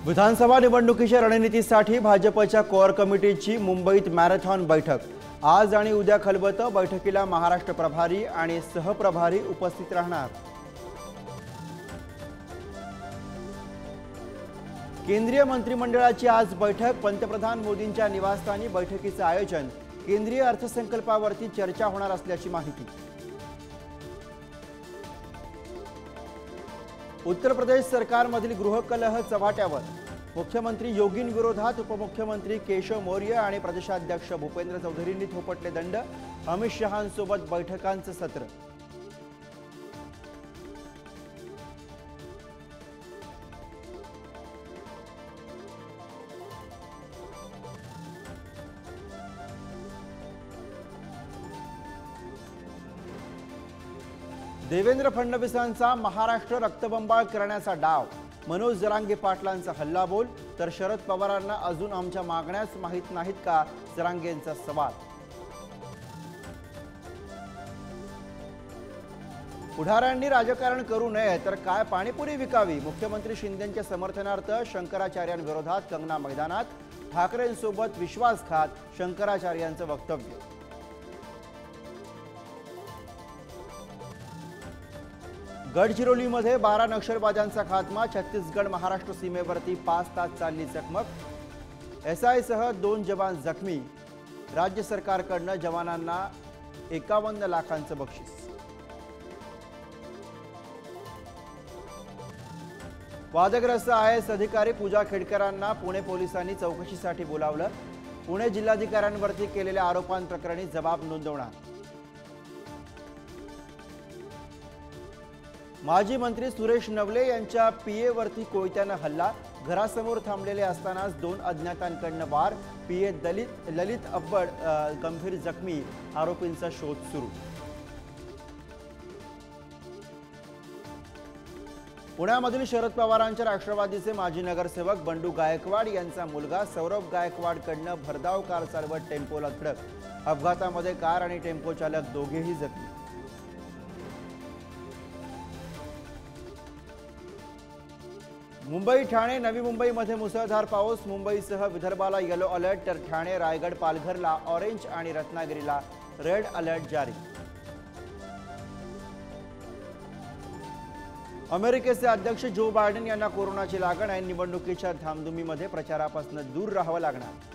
विधानसभा निवडणुकीच्या रणनीतीसाठी भाजपच्या कोअर कमिटीची मुंबईत मॅरेथॉन बैठक। आज आणि उद्या खलबतं। बैठकीला महाराष्ट्र प्रभारी आणि सहप्रभारी उपस्थित राहणार। केंद्रीय मंत्रिमंडळाची आज बैठक। पंतप्रधान मोदींच्या निवासस्थानी बैठकीचे आयोजन। केंद्रीय अर्थसंकल्पावरती चर्चा होणार असल्याची माहिती। उत्तर प्रदेश सरकारमधील गृहकलह चव्हाट्यावर। मुख्यमंत्री योगींविरोधात उपमुख्यमंत्री केशव मौर्य आणि प्रदेशाध्यक्ष भूपेंद्र चौधरींनी थोपटले दंड। अमित शहांसोबत बैठकांचं सत्र। देवेंद्र फडणवीसांचा महाराष्ट्र रक्तबंबाळ करण्याचा डाव। मनोज जरांगे पाटलांचा हल्लाबोल। तर शरद पवारांना अजून आमच्या मागण्याच माहीत नाहीत का, जरांगेंचा सवाल। पुढाऱ्यांनी राजकारण करू नये तर काय पाणीपुरी विकावी। मुख्यमंत्री शिंदेंच्या समर्थनार्थ शंकराचार्यांविरोधात कंगना मैदानात। ठाकरेंसोबत विश्वासघात, शंकराचार्यांचं वक्तव्य। गडचिरोलीमध्ये 12 नक्षलवाद्यांचा खात्मा। छत्तीसगड महाराष्ट्र सीमेवरती 5 तास चालली चकमक। एसआयसह 2 जवान जखमी। राज्य सरकारकडून जवानांना 51 लाखांचं बक्षीस। वादग्रस्त आयएएस अधिकारी पूजा खेडकरांना पुणे पोलिसांनी चौकशीसाठी बोलावलं। पुणे जिल्हाधिकाऱ्यांवरती केलेल्या आरोपांप्रकरणी जबाब नोंदवणार। माजी मंत्री सुरेश नवले यांच्या पीएवरती कोयत्यानं हल्ला। घरासमोर थांबलेले असतानाच 2 अज्ञातांकडून वार। पीए ललित अब्बड गंभीर जखमी। आरोपींचा शोध सुरू। पुण्यामधील शरद पवारांच्या राष्ट्रवादीचे माजी नगरसेवक बंडू गायकवाड यांचा मुलगा सौरभ गायकवाडकडून भरधाव कार चालवत टेम्पोला धडक। अपघातामध्ये कार आणि टेम्पो चालक दोघेही जखमी। मुंबई ठाणे नवी मुंबईमध्ये मुसळधार पाऊस। मुंबईसह विदर्भाला येलो अलर्ट तर ठाणे रायगड पालघरला ऑरेंज आणि रत्नागिरीला रेड अलर्ट जारी। अमेरिकेचे अध्यक्ष जो बायडन यांना कोरोनाची लागण आहे। निवडणुकीच्या धामधुमीमध्ये प्रचारापासून दूर राहावं लागणार।